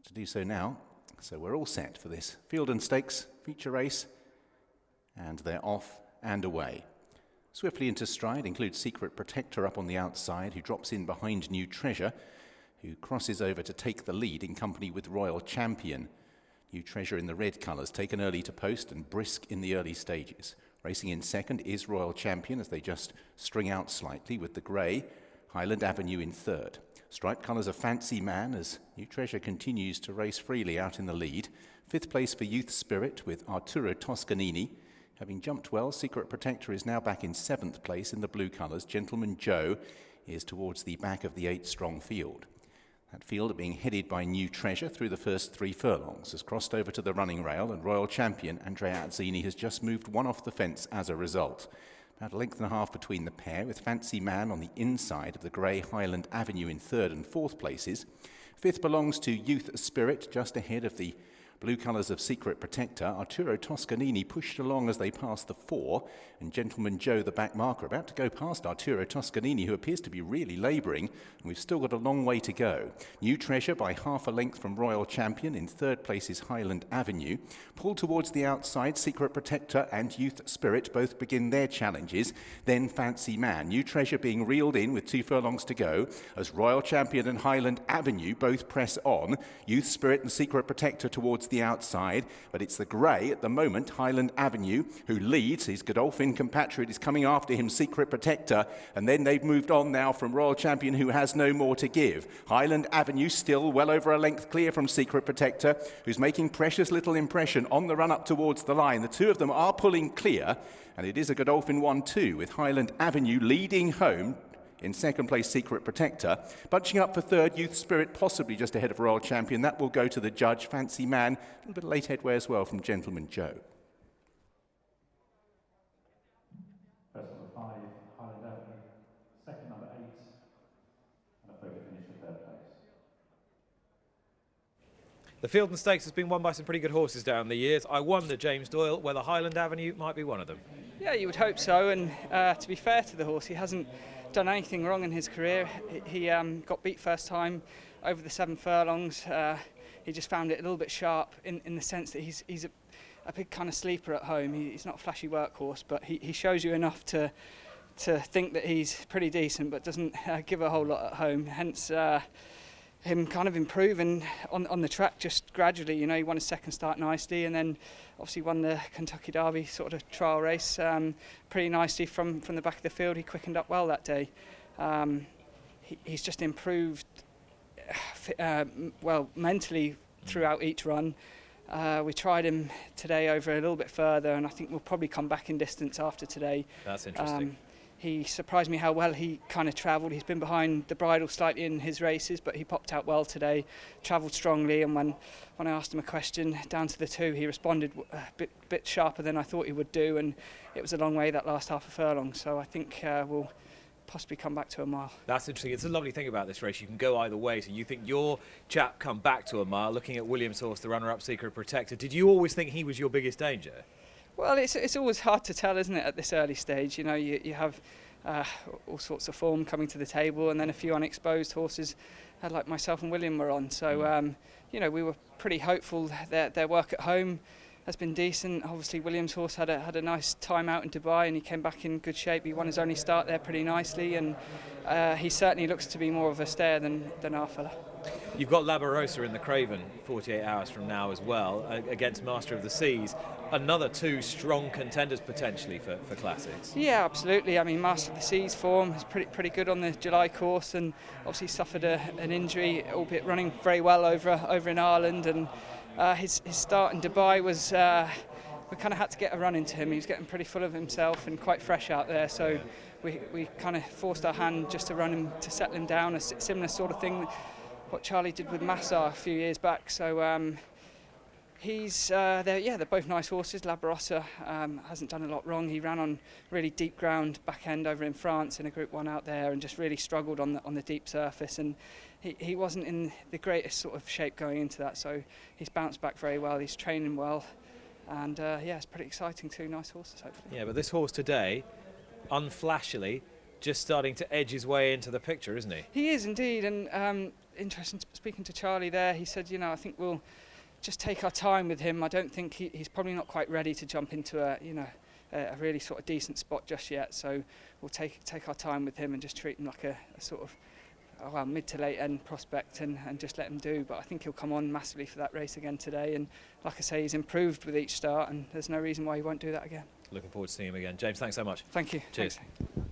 To do so now, so we're all set for this Feilden Stakes feature race, and they're off and away. Swiftly into stride includes Secret Protector up on the outside, who drops in behind New Treasure, who crosses over to take the lead in company with Royal Champion. New Treasure in the red colours, taken early to post and brisk in the early stages. Racing in second is Royal Champion as they just string out slightly with the grey. Highland Avenue in third. Striped colours of Fancy Man as New Treasure continues to race freely out in the lead. Fifth place for Youth Spirit with Arturo Toscanini. Having jumped well, Secret Protector is now back in seventh place in the blue colours. Gentleman Joe is towards the back of the 8-strong field. That field being headed by New Treasure through the first 3 furlongs has crossed over to the running rail, and Royal Champion Andrea Azzini has just moved one off the fence as a result. About a length and a half between the pair, with Fancy Man on the inside of the grey Highland Avenue in third and fourth places. Fifth belongs to Youth Spirit, just ahead of the blue colours of Secret Protector. Arturo Toscanini pushed along as they passed the 4, and Gentleman Joe, the back marker, about to go past Arturo Toscanini, who appears to be really labouring, and we've still got a long way to go. New Treasure by half a length from Royal Champion. In third place is Highland Avenue. Pulled towards the outside, Secret Protector and Youth Spirit both begin their challenges. Then Fancy Man. New Treasure being reeled in with 2 furlongs to go as Royal Champion and Highland Avenue both press on. Youth Spirit and Secret Protector towards the outside, but it's the grey at the moment, Highland Avenue, who leads. His Godolphin compatriot is coming after him, Secret Protector, and then they've moved on now from Royal Champion, who has no more to give. Highland Avenue still well over a length clear from Secret Protector, who's making precious little impression on the run up towards the line. The two of them are pulling clear, and it is a Godolphin 1-2 with Highland Avenue leading home. In second place, Secret Protector. Bunching up for third, Youth Spirit, possibly just ahead of Royal Champion. That will go to the judge. Fancy Man, a little bit of late headway as well from Gentleman Joe. First number 5, Highland Avenue. Second, number 8. And a photo finish for third place. The Feilden Stakes has been won by some pretty good horses down the years. I wonder, James Doyle, whether Highland Avenue might be one of them. Yeah, you would hope so, and to be fair to the horse, he hasn't done anything wrong in his career. He got beat first time over the 7 furlongs. He just found it a little bit sharp in the sense that he's a big kind of sleeper at home. He's not a flashy workhorse, but he shows you enough to think that he's pretty decent, but doesn't give a whole lot at home. Hence him kind of improving on the track just gradually. You know, he won his second start nicely, and then obviously won the Kentucky Derby sort of trial race pretty nicely from the back of the field. He quickened up well that day. He's just improved well mentally throughout each run. We tried him today over a little bit further, and I think we'll probably come back in distance after today. That's interesting. He surprised me how well he kind of travelled. He's been behind the bridle slightly in his races, but he popped out well today, travelled strongly, and when I asked him a question down to the 2, he responded a bit sharper than I thought he would do, and it was a long way that last half a furlong, so I think we'll possibly come back to a mile. That's interesting. It's a lovely thing about this race. You can go either way, so you think your chap come back to a mile, looking at Williams' horse, the runner-up Secret Protector. Did you always think he was your biggest danger? Well, it's always hard to tell, isn't it, at this early stage? You know, you have all sorts of form coming to the table, and then a few unexposed horses like myself and William were on. So, you know, we were pretty hopeful that their work at home has been decent. Obviously, William's horse had a nice time out in Dubai, and he came back in good shape. He won his only start there pretty nicely, and he certainly looks to be more of a stayer than our fella. You've got Labarosa in the Craven 48 hours from now as well, against Master of the Seas. Another 2 strong contenders potentially for classics. Yeah, absolutely. I mean, Master of the Seas form is pretty good on the July course, and obviously suffered an injury, albeit running very well over in Ireland. And his start in Dubai was we kind of had to get a run into him. He was getting pretty full of himself and quite fresh out there, so we kind of forced our hand just to run him to settle him down. A similar sort of thing what Charlie did with Massar a few years back. So they're both nice horses. Labarosa hasn't done a lot wrong. He ran on really deep ground back end over in France in a Group 1 out there, and just really struggled on the deep surface, and he wasn't in the greatest sort of shape going into that, so he's bounced back very well. He's training well, and yeah, it's pretty exciting too. Nice horses, hopefully. Yeah, but this horse today, unflashily, just starting to edge his way into the picture, isn't he? He is indeed, and interesting speaking to Charlie there. He said, I think we'll just take our time with him. I don't think he's probably not quite ready to jump into a really sort of decent spot just yet. So we'll take our time with him and just treat him like a sort of mid to late end prospect and just let him do. But I think he'll come on massively for that race again today. And like I say, he's improved with each start, and there's no reason why he won't do that again. Looking forward to seeing him again. James, thanks so much. Thank you. Cheers. Thanks.